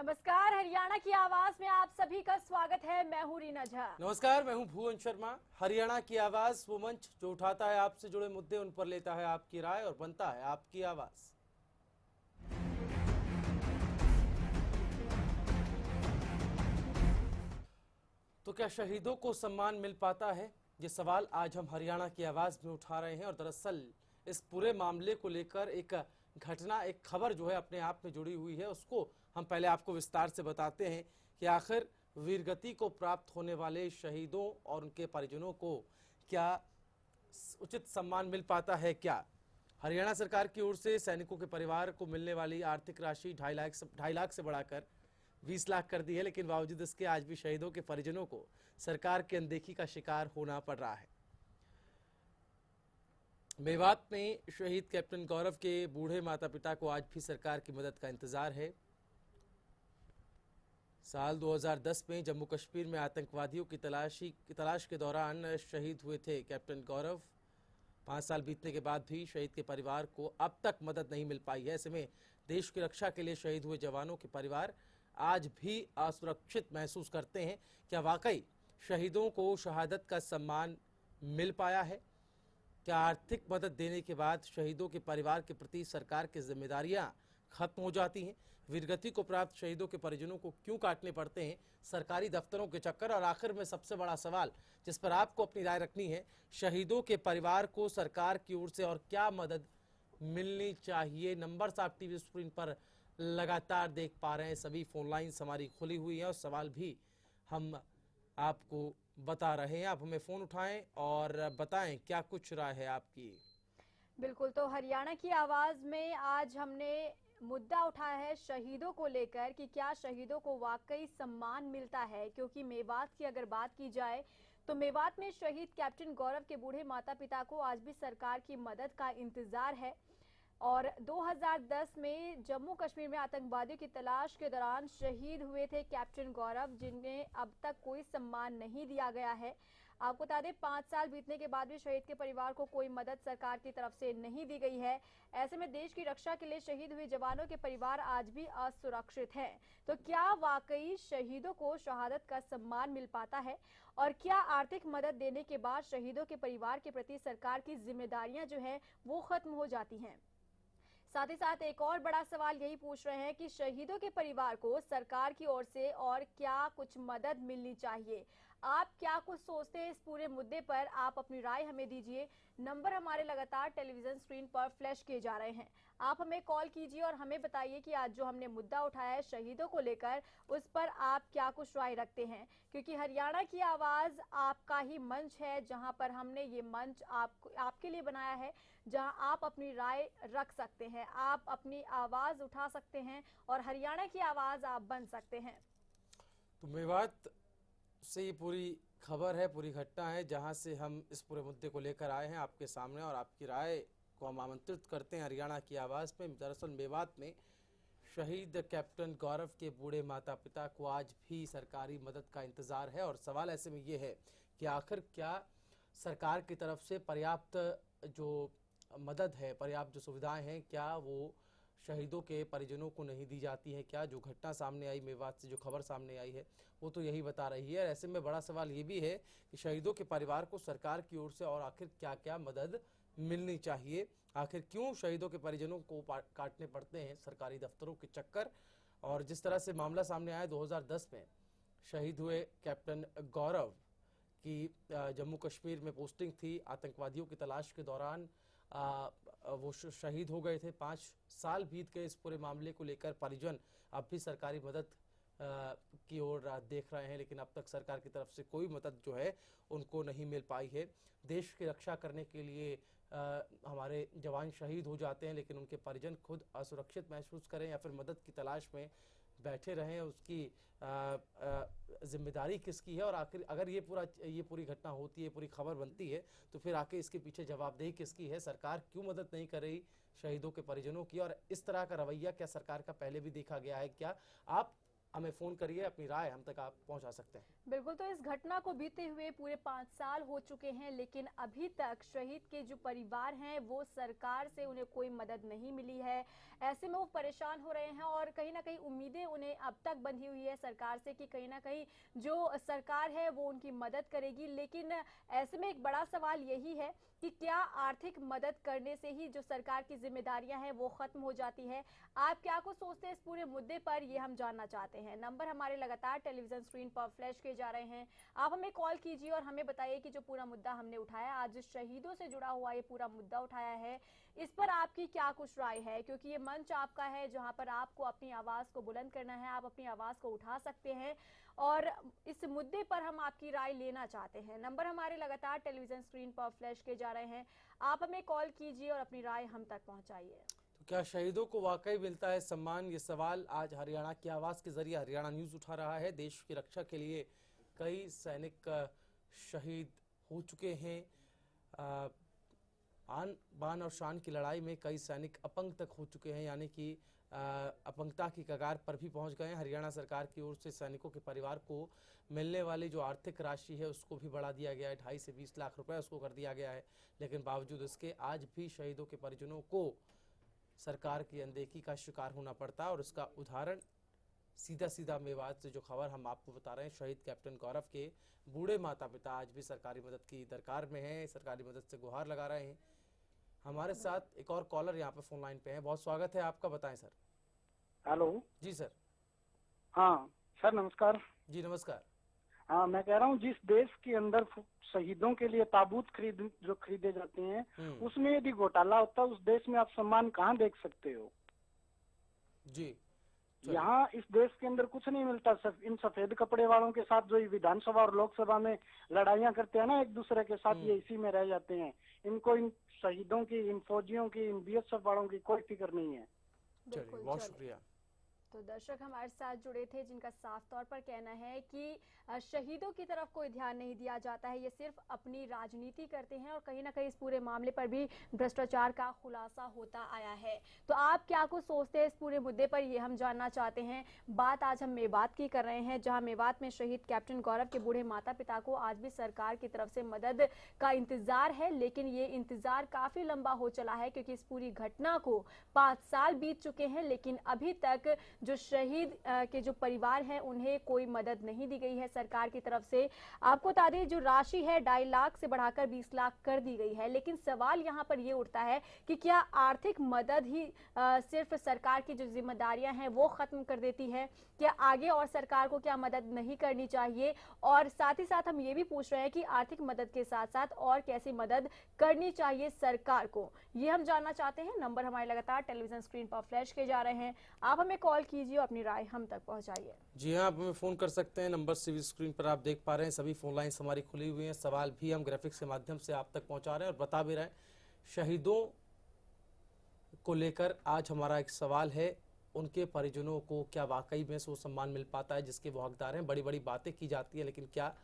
नमस्कार, हरियाणा की आवाज में आप सभी का स्वागत है। मैं हूं रीना झा। नमस्कार, मैं हूं भुवन शर्मा। हरियाणा की आवाज वो मंच जो उठाता है आपसे जुड़े मुद्दे, उन पर लेता है आपकी राय और बनता है आपकी आवाज। तो क्या शहीदों को सम्मान मिल पाता है? ये सवाल आज हम हरियाणा की आवाज में उठा रहे हैं और दरअसल इस पूरे मामले को लेकर एक घटना, एक खबर जो है अपने आप में जुड़ी हुई है, उसको हम पहले आपको विस्तार से बताते हैं कि आखिर वीरगति को प्राप्त होने वाले शहीदों और उनके परिजनों को क्या उचित सम्मान मिल पाता है। क्या हरियाणा सरकार की ओर से सैनिकों के परिवार को मिलने वाली आर्थिक राशि 2.5 लाख से बढ़ाकर 20 लाख कर दी है, लेकिन बावजूद इसके आज भी शहीदों के परिजनों को सरकार की अनदेखी का शिकार होना पड़ रहा है। मेवात में शहीद कैप्टन गौरव के बूढ़े माता पिता को आज भी सरकार की मदद का इंतजार है। साल 2010 में जम्मू कश्मीर में आतंकवादियों की तलाश के दौरान शहीद हुए थे कैप्टन गौरव। 5 साल बीतने के बाद भी शहीद के परिवार को अब तक मदद नहीं मिल पाई है। ऐसे में देश की रक्षा के लिए शहीद हुए जवानों के परिवार आज भी असुरक्षित महसूस करते हैं। क्या वाकई शहीदों को शहादत का सम्मान मिल पाया है? क्या आर्थिक मदद देने के बाद शहीदों के परिवार के प्रति सरकार की जिम्मेदारियां खत्म हो जाती हैं? वीरगति को प्राप्त शहीदों के परिजनों को क्यों काटने पड़ते हैं सरकारी दफ्तरों के चक्कर? और आखिर में सबसे बड़ा सवाल जिस पर आपको अपनी राय रखनी है, शहीदों के परिवार को सरकार की ओर से और क्या मदद मिलनी चाहिए? नंबर्स आप टीवी स्क्रीन पर लगातार देख पा रहे हैं। सभी फोन लाइन्स हमारी खुली हुई हैं और सवाल भी हम आपको बता रहे हैं। आप हमें फोन उठाएं और बताएं क्या कुछ राय है आपकी। बिल्कुल, तो हरियाणा की आवाज में आज हमने मुद्दा उठाया है शहीदों को लेकर कि क्या शहीदों को वाकई सम्मान मिलता है। क्योंकि मेवात की अगर बात की जाए तो मेवात में शहीद कैप्टन गौरव के बूढ़े माता पिता को आज भी सरकार की मदद का इंतजार है। और 2010 में जम्मू कश्मीर में आतंकवादियों की तलाश के दौरान शहीद हुए थे कैप्टन गौरव, जिन्हें अब तक कोई सम्मान नहीं दिया गया है। आपको बता दें, 5 साल बीतने के बाद भी शहीद के परिवार को कोई मदद सरकार की तरफ से नहीं दी गई है। ऐसे में देश की रक्षा के लिए शहीद हुए जवानों के परिवार आज भी असुरक्षित हैं। तो क्या वाकई शहीदों को शहादत का सम्मान मिल पाता है? और क्या आर्थिक मदद देने के बाद शहीदों के परिवार के प्रति सरकार की जिम्मेदारियां जो है वो खत्म हो जाती हैं? साथ ही साथ एक और बड़ा सवाल यही पूछ रहे हैं कि शहीदों के परिवार को सरकार की ओर से और क्या कुछ मदद मिलनी चाहिए। आप क्या कुछ सोचते हैं इस पूरे मुद्दे पर? आप अपनी राय हमें दीजिए। नंबर हमारे लगातार टेलीविजन स्क्रीन पर फ्लैश किए जा रहे हैं। आप हमें कॉल कीजिए और हमें बताइए कि आज जो हमने मुद्दा उठाया है शहीदों को लेकर, उस पर आप क्या कुछ राय रखते हैं। क्योंकि हरियाणा की आवाज आपका ही मंच है, जहां पर हमने ये मंच आपके लिए बनाया है, जहां आप अपनी राय रख सकते हैं, आप अपनी आवाज उठा सकते हैं और हरियाणा की आवाज आप बन सकते हैं। तो मेवात से ये पूरी खबर है, पूरी घटना है, जहां से हम इस पूरे मुद्दे को लेकर आए हैं आपके सामने और आपकी राय को हम आमंत्रित करते हैं हरियाणा की आवाज़ में। दरअसल मेवात में शहीद कैप्टन गौरव के बूढ़े माता पिता को आज भी सरकारी मदद का इंतज़ार है और सवाल ऐसे में ये है कि आखिर क्या सरकार की तरफ से पर्याप्त जो मदद है, पर्याप्त जो सुविधाएं हैं, क्या वो शहीदों के परिजनों को नहीं दी जाती है? क्या जो घटना सामने आई मेवात से, जो खबर सामने आई है, वो तो यही बता रही है। ऐसे में बड़ा सवाल ये भी है कि शहीदों के परिवार को सरकार की ओर से और आखिर क्या क्या मदद मिलनी चाहिए? आखिर क्यों शहीदों के परिजनों को काटने पड़ते हैं सरकारी दफ्तरों के चक्कर? और जिस तरह से मामला सामने आया 2010 में शहीद हुए कैप्टन गौरव की जम्मू कश्मीर में पोस्टिंग थी, आतंकवादियों की तलाश के दौरान वो शहीद हो गए थे। 5 साल बीत गए इस पूरे मामले को लेकर। परिजन अब भी सरकारी मदद की ओर देख रहे हैं, लेकिन अब तक सरकार की तरफ से कोई मदद जो है उनको नहीं मिल पाई है। देश की रक्षा करने के लिए हमारे जवान शहीद हो जाते हैं, लेकिन उनके परिजन खुद असुरक्षित महसूस करें या फिर मदद की तलाश में बैठे रहें, उसकी जिम्मेदारी किसकी है? और आखिर अगर ये पूरी घटना होती है, पूरी खबर बनती है, तो फिर आके इसके पीछे जवाबदेही किसकी है? सरकार क्यों मदद नहीं कर रही शहीदों के परिजनों की? और इस तरह का रवैया क्या सरकार का पहले भी देखा गया है? क्या आप हमें फ़ोन करिए, अपनी राय हम तक आप पहुंचा सकते हैं। बिल्कुल, तो इस घटना को बीते हुए पूरे 5 साल हो चुके हैं, लेकिन अभी तक शहीद के जो परिवार हैं वो सरकार से उन्हें कोई मदद नहीं मिली है। ऐसे में वो परेशान हो रहे हैं और कहीं ना कहीं उम्मीदें उन्हें अब तक बंधी हुई है सरकार से कि कहीं ना कहीं जो सरकार है वो उनकी मदद करेगी। लेकिन ऐसे में एक बड़ा सवाल यही है कि क्या आर्थिक मदद करने से ही जो सरकार की जिम्मेदारियां हैं वो खत्म हो जाती है? आप क्या कुछ सोचते हैं इस पूरे मुद्दे पर, ये हम जानना चाहते हैं। नंबर हमारे लगातार टेलीविजन स्क्रीन पर फ्लैश किए जा रहे हैं, आप हमें कॉल कीजिए और हमें बताइए कि जो पूरा मुद्दा हमने उठाया, आज शहीदों से जुड़ा हुआ ये पूरा मुद्दा उठाया है, इस पर आपकी क्या कुछ राय है? क्योंकि ये मंच आपका है जहां पर आपको अपनी आवाज को बुलंद करना है, आप अपनी आवाज को उठा सकते हैं और इस मुद्दे पर हम आपकी राय लेना चाहते हैं। नंबर हमारे लगातार टेलीविजन स्क्रीन पर फ्लैश किए जा रहे हैं, आप हमें कॉल कीजिए और अपनी राय हम तक पहुंचाइए। तो क्या शहीदों को वाकई मिलता है सम्मान? ये सवाल आज हरियाणा की आवाज़ के जरिए हरियाणा न्यूज़ उठा रहा है। देश की रक्षा के लिए कई सैनिक शहीद हो चुके हैं। आन बान और शान की लड़ाई में कई सैनिक अपंग तक हो चुके हैं, यानी कि अपंगता की कगार पर भी पहुंच गए हैं। हरियाणा सरकार की ओर से सैनिकों के परिवार को मिलने वाली जो आर्थिक राशि है उसको भी बढ़ा दिया गया है, 2.5 से 20 लाख रुपए उसको कर दिया गया है। लेकिन बावजूद इसके आज भी शहीदों के परिजनों को सरकार की अनदेखी का शिकार होना पड़ता है। और इसका उदाहरण सीधा सीधा मेवात से जो खबर हम आपको बता रहे हैं, शहीद कैप्टन गौरव के बूढ़े माता पिता आज भी सरकारी मदद की दरकार में हैं, सरकारी मदद से गुहार लगा रहे हैं। हमारे साथ एक और कॉलर यहाँ पे फोन लाइन पे हैं, बहुत स्वागत है आपका, बताएं सर। हेलो। जी सर। हाँ सर, नमस्कार। जी नमस्कार। हाँ, मैं कह रहा हूँ जिस देश के अंदर शहीदों के लिए ताबूत खरीदे जाते हैं, उसमें यदि घोटाला होता है, उस देश में आप सम्मान कहाँ देख सकते हो? जी यहाँ इस देश के अंदर कुछ नहीं मिलता। इन सफेद कपड़े वालों के साथ जो विधानसभा और लोकसभा में लड़ाइयाँ करते हैं ना एक दूसरे के साथ, ये इसी में रह जाते हैं। इनको इन शहीदों की, इन फौजियों की, इन बीएसएफ वालों की कोई फिक्र नहीं है। चलिए, बहुत शुक्रिया। तो दर्शक हमारे साथ जुड़े थे जिनका साफ तौर पर कहना है कि शहीदों की तरफ कोई ध्यान नहीं दिया जाता है, ये सिर्फ अपनी राजनीति करते हैं और कहीं ना कहीं इस पूरे मामले पर भी भ्रष्टाचार का खुलासा होता आया है। तो आप क्या कुछ सोचते हैं इस पूरे मुद्दे पर, ये हम जानना चाहते हैं। बात आज हम मेवात की कर रहे हैं, जहां मेवात में शहीद कैप्टन गौरव के बूढ़े माता पिता को आज भी सरकार की तरफ से मदद का इंतजार है, लेकिन ये इंतजार काफी लंबा हो चला है क्योंकि इस पूरी घटना को 5 साल बीत चुके हैं, लेकिन अभी तक जो शहीद के जो परिवार हैं उन्हें कोई मदद नहीं दी गई है सरकार की तरफ से। आपको बता दें जो राशि है 2.5 लाख से बढ़ाकर 20 लाख कर दी गई है, लेकिन सवाल यहाँ पर ये उठता है कि क्या आर्थिक मदद ही सिर्फ सरकार की जो जिम्मेदारियां हैं वो खत्म कर देती है? क्या आगे और सरकार को क्या मदद नहीं करनी चाहिए? और साथ ही साथ हम ये भी पूछ रहे हैं कि आर्थिक मदद के साथ साथ और कैसी मदद करनी चाहिए सरकार को, ये हम जानना चाहते हैं। नंबर हमारे लगातार टेलीविजन स्क्रीन पर फ्लैश किए जा रहे हैं, आप हमें कॉल कीजिए और अपनी राय हम तक पहुंचाइए। जी हाँ, आप हमें फ़ोन कर सकते हैं, नंबर स्क्रीन पर आप देख पा रहे हैं, सभी फ़ोन लाइन्स हमारी खुली हुई हैं। सवाल भी हम ग्राफिक्स के माध्यम से आप तक पहुंचा रहे हैं और बता भी रहे हैं। शहीदों को लेकर आज हमारा एक सवाल है, उनके परिजनों को क्या वाकई में वो सम्मान मिल पाता है जिसके वो हकदार हैं? बड़ी बड़ी बातें की जाती है, लेकिन क्या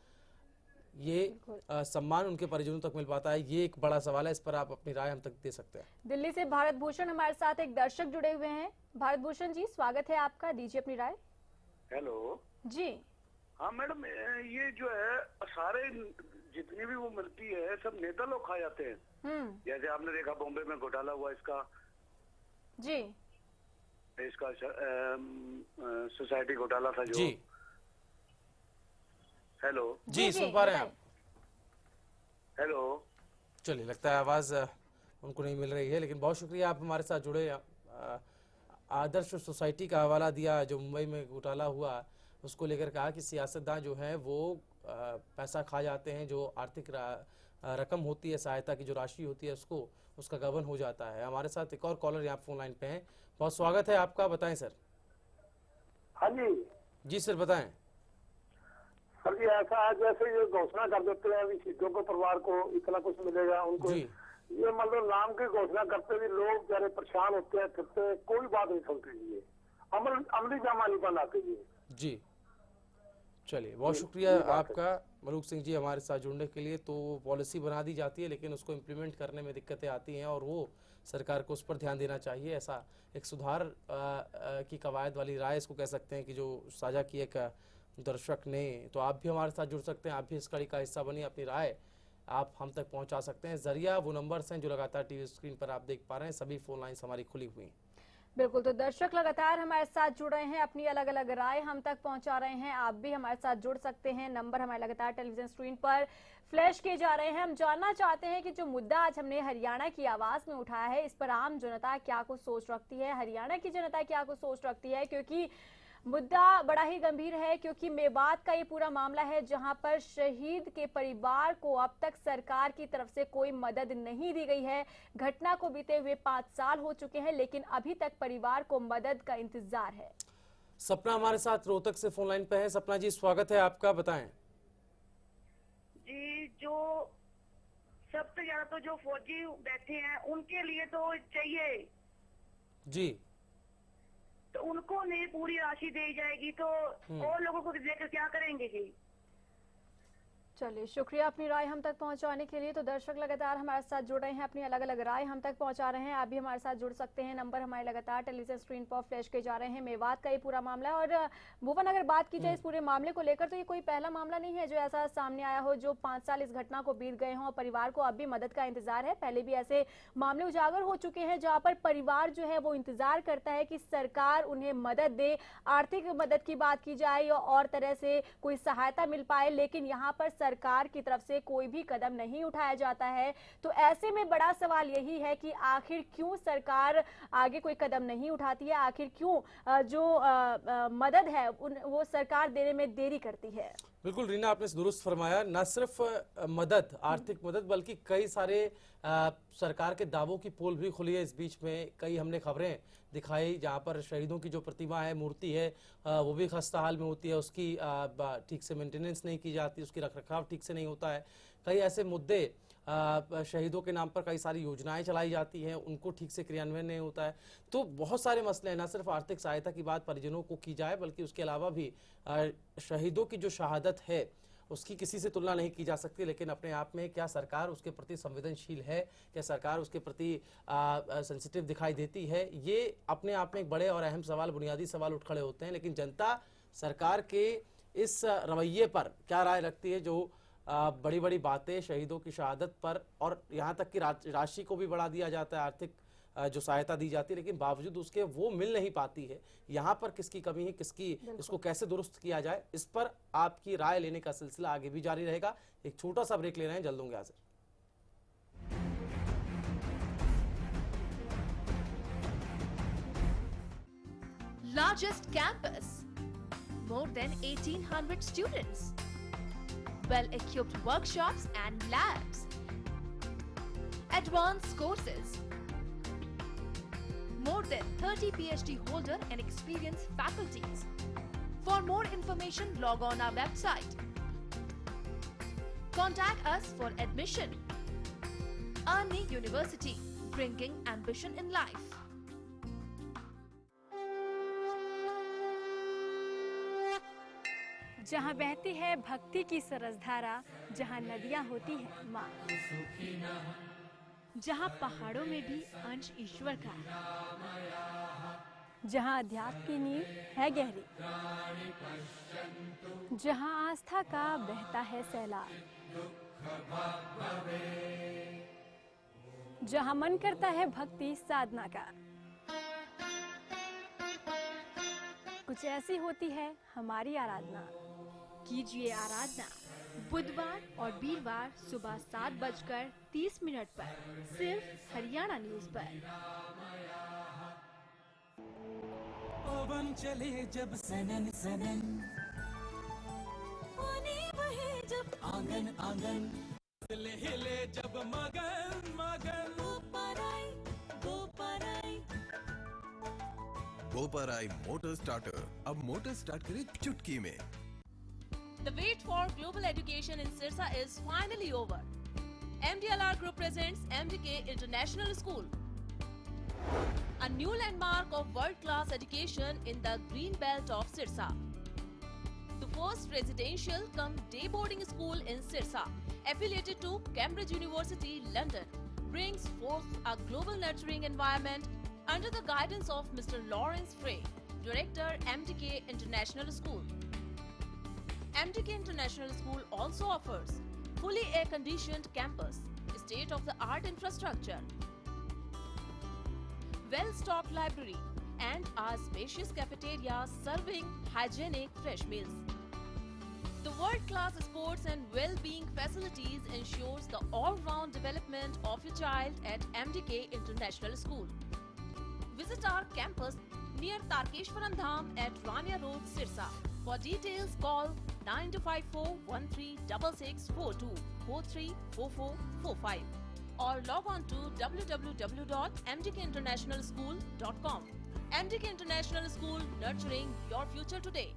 ये सम्मान उनके परिजनों तक मिल पाता है? ये एक बड़ा सवाल है, इस पर आप अपनी राय हम तक दे सकते हैं। दिल्ली से भारत भूषण हमारे साथ एक दर्शक जुड़े हुए हैं। भारत भूषण जी, स्वागत है आपका, दीजिए अपनी राय। हेलो जी। हाँ मैडम, ये जो है सारे जितनी भी वो मिलती है सब नेता लोग खा जाते हैं। जैसे आपने देखा बॉम्बे में घोटाला हुआ इसका सोसाइटी घोटाला था जो। जी हेलो जी, सुन पा रहे हैं आप? हेलो। चलिए, लगता है आवाज़ उनको नहीं मिल रही है, लेकिन बहुत शुक्रिया आप हमारे साथ जुड़े। आदर्श सोसाइटी का हवाला दिया जो मुंबई में घोटाला हुआ, उसको लेकर कहा कि सियासतदान जो हैं वो पैसा खा जाते हैं, जो आर्थिक रकम होती है, सहायता की जो राशि होती है उसका गबन हो जाता है। हमारे साथ एक और कॉलर यहाँ फोन लाइन पे हैं, बहुत स्वागत है आपका, बताएं सर। हाँ जी। जी सर, बताएं। सर जी, ऐसा है जैसे ये घोषणा कर देते हैं अभी शहीदों के परिवार को इतना कुछ मिलेगा उनको, ये मतलब नाम की घोषणा करते हुए लोग जरा परेशान होते हैं, फिरते हैं, कोई बात नहीं सुनते, ये अमली जामा नहीं बनाते ये। जी चलिए, बहुत शुक्रिया आपका मलूक सिंह जी हमारे साथ जुड़ने के लिए। तो पॉलिसी बना दी जाती है लेकिन उसको इम्प्लीमेंट करने में दिक्कतें आती हैं और वो सरकार को उस पर ध्यान देना चाहिए। ऐसा एक सुधार की कवायद वाली राय इसको कह सकते हैं कि जो साझा की एक दर्शक ने। तो आप भी हमारे साथ जुड़ सकते हैं, आप भी इस कड़ी का हिस्सा बनिए, अपनी राय आप हम तक पहुंचा सकते हैं। जरिया वो नंबर्स हैं जो लगातार टीवी स्क्रीन पर आप देख पा रहे हैं, सभी फोन लाइन्स हमारी खुली हुई हैं। बिल्कुल, तो दर्शक लगातार हमारे साथ जुड़ रहे हैं, अपनी अलग अलग राय हम तक पहुंचा रहे हैं। आप भी हमारे साथ जुड़ सकते हैं, नंबर हमारे लगातार टेलीविजन स्क्रीन पर फ्लैश किए जा रहे हैं। हम जानना चाहते हैं कि जो मुद्दा आज हमने हरियाणा की आवाज में उठाया है, इस पर आम जनता क्या कुछ सोच रखती है, हरियाणा की जनता क्या कुछ सोच रखती है, क्योंकि मुद्दा बड़ा ही गंभीर है। क्योंकि मेवात का ये पूरा मामला है जहां पर शहीद के परिवार को अब तक सरकार की तरफ से कोई मदद नहीं दी गई है। घटना को बीते हुए 5 साल हो चुके हैं लेकिन अभी तक परिवार को मदद का इंतजार है। सपना हमारे साथ रोहतक से फोन लाइन पे है। सपना जी, स्वागत है आपका, बताएं। जी, जो सबसे ज्यादा तो जो फौजी बैठे हैं उनके लिए तो चाहिए जी, तो उनको नहीं पूरी राशि दी जाएगी तो और लोगों को देकर क्या करेंगे जी। चलिए, शुक्रिया अपनी राय हम तक पहुंचाने के लिए। तो दर्शक लगातार हमारे साथ जुड़ रहे हैं, अपनी अलग अलग राय हम तक पहुंचा रहे हैं। आप भी हमारे साथ जुड़ सकते हैं, नंबर हमारे लगातार टेलीविजन स्क्रीन पर फ्लैश किए जा रहे हैं। मेवात का ये पूरा मामला है और भुवन, अगर बात की जाए इस पूरे मामले को लेकर तो ये कोई पहला मामला नहीं है जो ऐसा सामने आया हो, जो 5 साल इस घटना को बीत गए हों और परिवार को अब भी मदद का इंतजार है। पहले भी ऐसे मामले उजागर हो चुके हैं जहाँ पर परिवार जो है वो इंतजार करता है कि सरकार उन्हें मदद दे, आर्थिक मदद की बात की जाए या और तरह से कोई सहायता मिल पाए, लेकिन यहाँ पर सरकार की तरफ से कोई भी कदम नहीं उठाया जाता है। तो ऐसे में बड़ा सवाल यही है कि आखिर क्यों सरकार आगे कोई कदम नहीं उठाती है, आखिर क्यों जो मदद है वो सरकार देने में देरी करती है। बिल्कुल रीना, आपने दुरुस्त फरमाया। न सिर्फ मदद, आर्थिक मदद, बल्कि कई सारे सरकार के दावों की पोल भी खुली है। इस बीच में कई हमने खबरें दिखाई जहां पर शहीदों की जो प्रतिमा है, मूर्ति है, वो भी खस्ता हाल में होती है, उसकी ठीक से मेंटेनेंस नहीं की जाती, उसकी रखरखाव ठीक से नहीं होता है। कई ऐसे मुद्दे, शहीदों के नाम पर कई सारी योजनाएं चलाई जाती हैं, उनको ठीक से क्रियान्वयन नहीं होता है। तो बहुत सारे मसले हैं। न सिर्फ आर्थिक सहायता की बात परिजनों को की जाए बल्कि उसके अलावा भी शहीदों की जो शहादत है उसकी किसी से तुलना नहीं की जा सकती। लेकिन अपने आप में क्या सरकार उसके प्रति संवेदनशील है, क्या सरकार उसके प्रति सेंसिटिव दिखाई देती है, ये अपने आप में एक बड़े और अहम सवाल, बुनियादी सवाल उठ खड़े होते हैं। लेकिन जनता सरकार के इस रवैये पर क्या राय रखती है, जो बड़ी बड़ी बातें शहीदों की शहादत पर और यहाँ तक कि राशि को भी बढ़ा दिया जाता है, आर्थिक जो सहायता दी जाती है, लेकिन बावजूद उसके वो मिल नहीं पाती है। यहाँ पर किसकी कमी है, किसकी, इसको कैसे दुरुस्त किया जाए, इस पर आपकी राय लेने का सिलसिला आगे भी जारी रहेगा। एक छोटा सा ब्रेक ले रहे हैं, जल्द होंगे हाजिर। Largest campus, more than 1800 students, well-equipped workshops and labs, advanced courses, more than 30 PhD holder and experienced faculties. For more information, log on our website. Contact us for admission. Arni University, bringing ambition in life. जहाँ बहती है भक्ति की सरसधारा, जहाँ नदियाँ होती हैं माँ, जहाँ पहाड़ों में भी अंश ईश्वर का है, जहाँ अध्यात्म की नींव है गहरी, जहाँ आस्था का बहता है सैलाब, जहाँ मन करता है भक्ति साधना का। कुछ ऐसी होती है हमारी आराधना। कीजिए आराधना बुधवार और वीरवार सुबह 7:30 पर सिर्फ हरियाणा न्यूज पर। पवन चले जब सनन सनन, पानी बहे जब आंगन आंगन, हिले जब मगन मगन, गोपराई मोटर स्टार्टर अब मोटर स्टार्ट करे चुटकी में। The wait for global education in Sirsa is finally over. MDLR Group presents MDK International School, a new landmark of world-class education in the green belt of Sirsa. the first residential cum day boarding school in Sirsa, affiliated to Cambridge University, London, brings forth a global nurturing environment under the guidance of Mr. Lawrence Frey, Director, MDK International School. MDK International School also offers fully air-conditioned campus, state-of-the-art infrastructure, well-stocked library, and a spacious cafeteria serving hygienic fresh meals. The world-class sports and well-being facilities ensures the all-round development of your child at MDK International School. Visit our campus near Tarkeshwaram Dham at Rania Road, Sirsa. For details, call 9254136642 434445 or log on to www.mdkinternationalschool.com. MDK International School, nurturing your future today.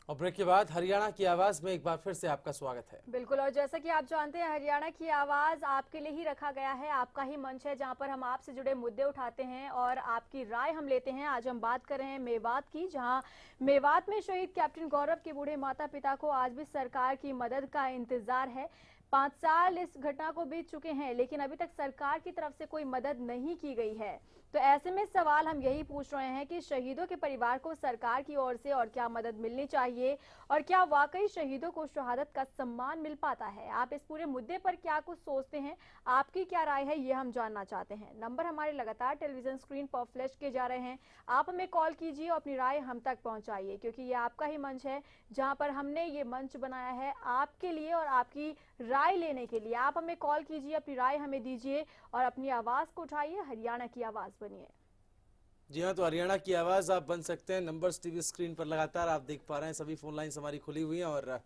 और break के बाद हरियाणा की आवाज में एक बार फिर से आपका स्वागत है। बिल्कुल, और जैसा कि आप जानते हैं हरियाणा की आवाज आपके लिए ही रखा गया है, आपका ही मंच है जहां पर हम आपसे जुड़े मुद्दे उठाते हैं और आपकी राय हम लेते हैं। आज हम बात कर रहे हैं मेवात की, जहां मेवात में शहीद कैप्टन गौरव के बूढ़े माता पिता को आज भी सरकार की मदद का इंतजार है। 5 साल इस घटना को बीत चुके हैं, लेकिन अभी तक सरकार की तरफ से कोई मदद नहीं की गई है। तो ऐसे में सवाल हम यही पूछ रहे हैं कि शहीदों के परिवार को सरकार की ओर से और क्या मदद मिलनी चाहिए और क्या वाकई शहीदों को शहादत का सम्मान मिल पाता है। आप इस पूरे मुद्दे पर क्या कुछ सोचते हैं, आपकी क्या राय है, ये हम जानना चाहते हैं। नंबर हमारे लगातार टेलीविजन स्क्रीन पर फ्लैश किए जा रहे हैं। आप हमें कॉल कीजिए और अपनी राय हम तक पहुंचाइए, क्योंकि ये आपका ही मंच है जहां पर हमने ये मंच बनाया है आपके लिए और आपकी राय लेने के लिए। आप हमें कॉल कीजिए, अपनी राय हमें दीजिए और अपनी आवाज को उठाइए। हरियाणा की आवाज बनिए। जी हाँ, तो हरियाणा की आवाज आप बन सकते हैं। नंबर्स टीवी स्क्रीन पर लगातार आप देख पा रहे हैं, सभी फोन लाइन्स हमारी खुली हुई हैं। और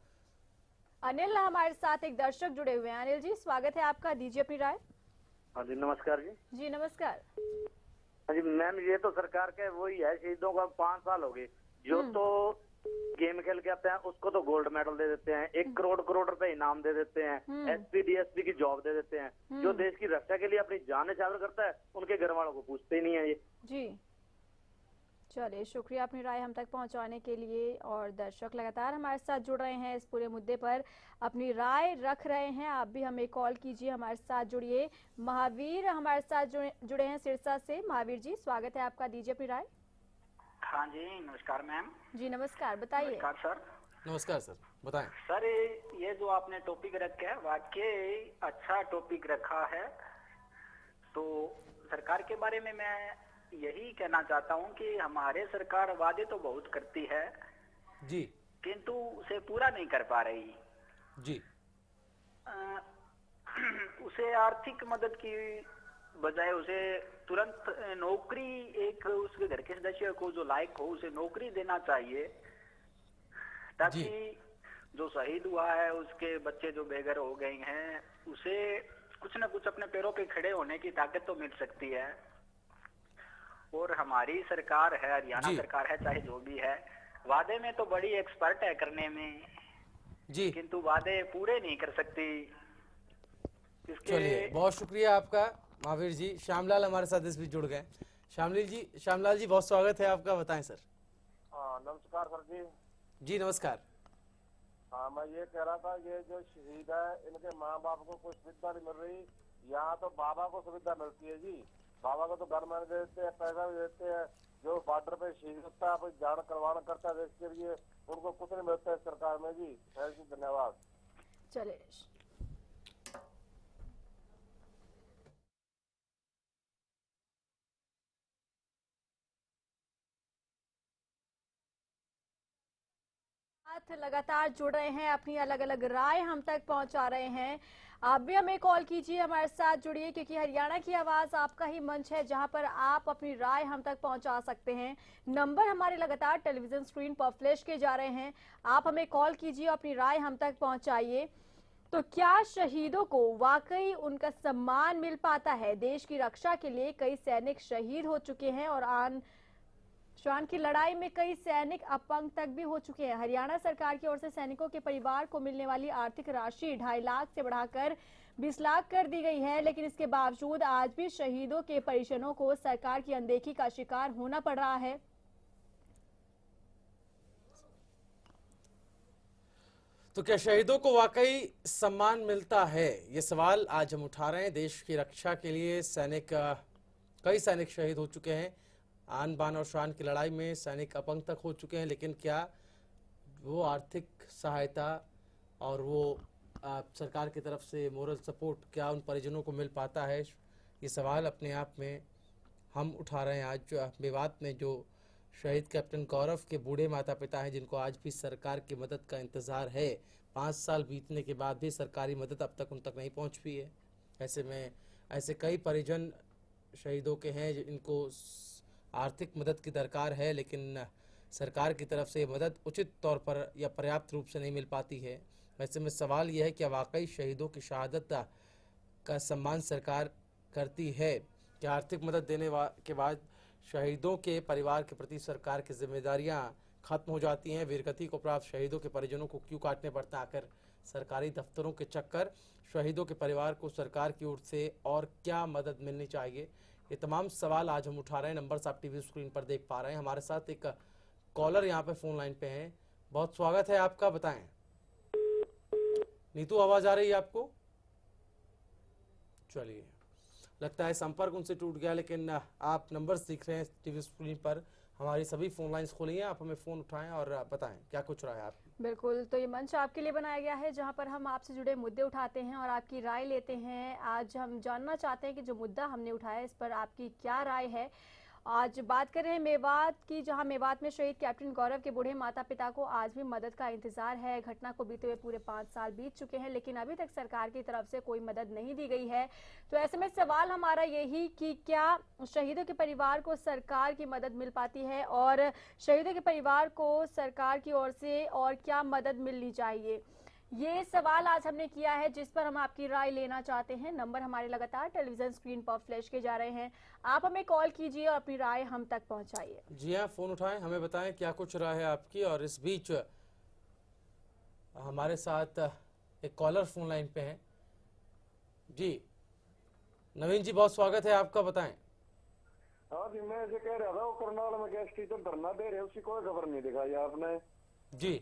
अनिल हमारे साथ एक दर्शक जुड़े हुए हैं। अनिल जी, स्वागत है आपका, दीजिए अपनी राय। हाँ जी, नमस्कार जी। जी नमस्कार। हाँ जी मैम, ये तो सरकार के वही है, शहीदों का 5 साल हो गए। जो तो गेम खेल के आते हैं उसको तो गोल्ड मेडल दे देते हैं, 1 करोड़ रुपए इनाम दे देते हैं, एसपी डीएसपी की जॉब दे देते हैं। जो देश की रक्षा के लिए अपनी जान न्यौछावर करता है उनके घर वालों को पूछते ही नहीं है ये। जी चलिए, शुक्रिया अपनी राय हम तक पहुंचाने के लिए। और दर्शक लगातार हमारे साथ जुड़ रहे हैं, इस पूरे मुद्दे पर अपनी राय रख रहे हैं। आप भी हमें कॉल कीजिए, हमारे साथ जुड़िए। महावीर हमारे साथ जुड़े हैं सिरसा से। महावीर जी, स्वागत है आपका, दीजिए अपनी राय। हाँ जी, नमस्कार मैम। जी नमस्कार, बताइए। नमस्कार सर। नमस्कार सर, बताएं। सर, ये जो आपने टॉपिक रखा है वाकई अच्छा टॉपिक रखा है। तो सरकार के बारे में मैं यही कहना चाहता हूँ कि हमारे सरकार वादे तो बहुत करती है जी, किंतु उसे पूरा नहीं कर पा रही जी। उसे आर्थिक मदद की बजाय उसे तुरंत नौकरी, एक उसके घर के सदस्य को जो लायक हो उसे नौकरी देना चाहिए, ताकि जो शहीद हुआ है उसके बच्चे जो बेघर हो गए हैं उसे कुछ न कुछ अपने पैरों पे खड़े होने की ताकत तो मिल सकती है। और हमारी सरकार है, हरियाणा सरकार है, चाहे जो भी है, वादे में तो बड़ी एक्सपर्ट है करने में जी, किंतु वादे पूरे नहीं कर सकती। चलिए, बहुत शुक्रिया आपका महावीर जी। श्यामलाल हमारे साथ इस बीच जुड़ गए। श्यामलाल जी बहुत स्वागत है आपका, बताएं सर। नमस्कार सर जी। जी नमस्कार। हाँ, मैं ये कह रहा था, ये जो शहीद है इनके माँ बाप को कोई सुविधा नहीं मिल रही। यहाँ तो बाबा को सुविधा मिलती है जी, बाबा को तो घर में देते हैं, पैसा भी देते हैं। जो बॉर्डर पे शहीद होता है, जान करवाना करता है देश के लिए, उनको कुछ नहीं मिलता है सरकार में जी। धन्यवाद। चलिए, लगातार जुड़ रहे हैं, अपनी अलग अलग राय हम तक पहुंचा रहे हैं। आप भी हमें कॉल कीजिए, हमारे साथ जुड़िए, क्योंकि हरियाणा की आवाज आपका ही मंच है जहां पर आप अपनी राय हम तक पहुंचा सकते हैं। नंबर हमारे लगातार टेलीविजन स्क्रीन पर फ्लैश किए जा रहे हैं। आप हमें कॉल कीजिए, अपनी राय हम तक पहुंचाइए। तो क्या शहीदों को वाकई उनका सम्मान मिल पाता है? देश की रक्षा के लिए कई सैनिक शहीद हो चुके हैं और आन श्वान की लड़ाई में कई सैनिक अपंग तक भी हो चुके हैं। हरियाणा सरकार की ओर से सैनिकों के परिवार को मिलने वाली आर्थिक राशि 2.5 लाख से बढ़ाकर 20 लाख कर दी गई है, लेकिन इसके बावजूद आज भी शहीदों के परिजनों को सरकार की अनदेखी का शिकार होना पड़ रहा है। तो क्या शहीदों को वाकई सम्मान मिलता है, ये सवाल आज हम उठा रहे हैं। देश की रक्षा के लिए कई सैनिक शहीद हो चुके हैं। आन बान और शान की लड़ाई में सैनिक अपंग तक हो चुके हैं, लेकिन क्या वो आर्थिक सहायता और वो सरकार की तरफ से मोरल सपोर्ट क्या उन परिजनों को मिल पाता है? ये सवाल अपने आप में हम उठा रहे हैं। आज मेवात में जो शहीद कैप्टन गौरव के बूढ़े माता पिता हैं, जिनको आज भी सरकार की मदद का इंतज़ार है, 5 साल बीतने के बाद भी सरकारी मदद अब तक उन तक नहीं पहुंच पाई है। ऐसे में ऐसे कई परिजन शहीदों के हैं जिनको आर्थिक मदद की दरकार है, लेकिन सरकार की तरफ से ये मदद उचित तौर पर या पर्याप्त रूप से नहीं मिल पाती है। ऐसे में सवाल यह है कि वाकई शहीदों की शहादत का सम्मान सरकार करती है? क्या आर्थिक मदद देने के बाद शहीदों के परिवार के प्रति सरकार की जिम्मेदारियां खत्म हो जाती हैं? वीरगति को प्राप्त शहीदों के परिजनों को क्यों काटने पड़ता है आकर सरकारी दफ्तरों के चक्कर? शहीदों के परिवार को सरकार की ओर से और क्या मदद मिलनी चाहिए? ये तमाम सवाल आज हम उठा रहे हैं। नंबर आप टीवी स्क्रीन पर देख पा रहे हैं। हमारे साथ एक कॉलर यहाँ पे फोन लाइन पे हैं। बहुत स्वागत है आपका, बताएं। नीतू, आवाज आ रही है आपको? चलिए, लगता है संपर्क उनसे टूट गया, लेकिन आप नंबर दिख रहे हैं टीवी स्क्रीन पर। हमारी सभी फोन लाइंस खोली हैं, आप हमें फोन उठाएं और बताएं क्या कुछ रहा है आप। बिल्कुल, तो ये मंच आपके लिए बनाया गया है जहां पर हम आपसे जुड़े मुद्दे उठाते हैं और आपकी राय लेते हैं। आज हम जानना चाहते हैं कि जो मुद्दा हमने उठाया इस पर आपकी क्या राय है। आज बात कर रहे हैं मेवात की, जहां मेवात में शहीद कैप्टन गौरव के बूढ़े माता पिता को आज भी मदद का इंतजार है। घटना को बीते हुए पूरे 5 साल बीत चुके हैं, लेकिन अभी तक सरकार की तरफ से कोई मदद नहीं दी गई है। तो ऐसे में सवाल हमारा यही कि क्या शहीदों के परिवार को सरकार की मदद मिल पाती है और शहीदों के परिवार को सरकार की ओर से और क्या मदद मिलनी चाहिए, ये सवाल आज हमने किया है, जिस पर हम आपकी राय लेना चाहते हैं। नंबर हमारे लगातार टेलीविजन स्क्रीन पर फ्लैश किए जा रहे हैं। आप हमें कॉल कीजिए और अपनी राय हम तक पहुंचाइए। जी हाँ, फोन उठाएं, हमें बताएं क्या कुछ राय है आपकी। और इस बीच हमारे साथ एक कॉलर फोन लाइन पे हैं। जी नवीन जी, बहुत स्वागत है आपका, बताएं। हाँ जी, मैं ऐसे कह रहा था, वो करनाल में गैस टीचर धरना दे रहे, उसकी कोई खबर नहीं दिखाई आपने। जी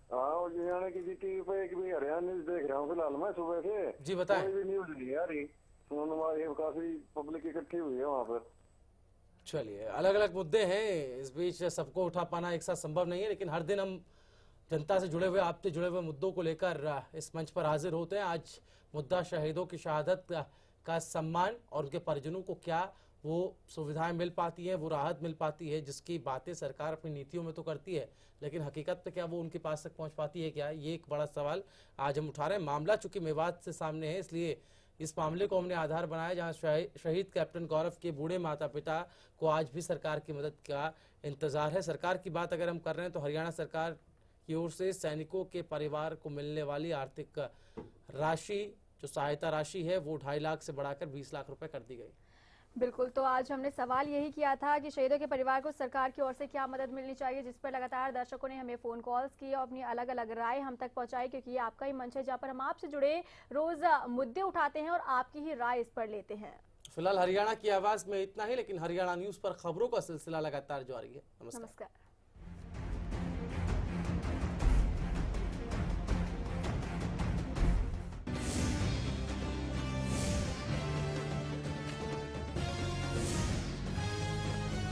हाँ, और हरियाणा की जी टीवी पे एक भी हरियाणा न्यूज देख रहा हूँ फिलहाल मैं सुबह से। जी बताएं। कोई भी न्यूज नहीं आ रही, काफी पब्लिक इकट्ठी हुई है वहाँ पर। चलिए, अलग अलग मुद्दे हैं, इस बीच सबको उठा पाना एक साथ संभव नहीं है, लेकिन हर दिन हम जनता से जुड़े हुए, आपसे जुड़े हुए मुद्दों को लेकर इस मंच पर हाजिर होते हैं। आज मुद्दा शहीदों की शहादत का सम्मान और उनके परिजनों को क्या वो सुविधाएं मिल पाती हैं, वो राहत मिल पाती है, जिसकी बातें सरकार अपनी नीतियों में तो करती है, लेकिन हकीकत में क्या वो उनके पास तक पहुंच पाती है क्या? ये एक बड़ा सवाल आज हम उठा रहे हैं। मामला चूंकि मेवात से सामने है, इसलिए इस मामले को हमने आधार बनाया, जहां शहीद कैप्टन गौरव के बूढ़े माता पिता को आज भी सरकार की मदद का इंतजार है। सरकार की बात अगर हम कर रहे हैं तो हरियाणा सरकार की ओर से सैनिकों के परिवार को मिलने वाली आर्थिक राशि, जो सहायता राशि है, वो 2.5 लाख से बढ़ाकर 20 लाख रुपए कर दी गई। बिल्कुल, तो आज हमने सवाल यही किया था कि शहीदों के परिवार को सरकार की ओर से क्या मदद मिलनी चाहिए, जिस पर लगातार दर्शकों ने हमें फोन कॉल्स किए और अपनी अलग अलग राय हम तक पहुंचाई, क्योंकि ये आपका ही मंच है जहां पर हम आपसे जुड़े रोज मुद्दे उठाते हैं और आपकी ही राय इस पर लेते हैं। फिलहाल हरियाणा की आवाज में इतना ही, लेकिन हरियाणा न्यूज पर खबरों का सिलसिला लगातार जारी है। नमस्कार।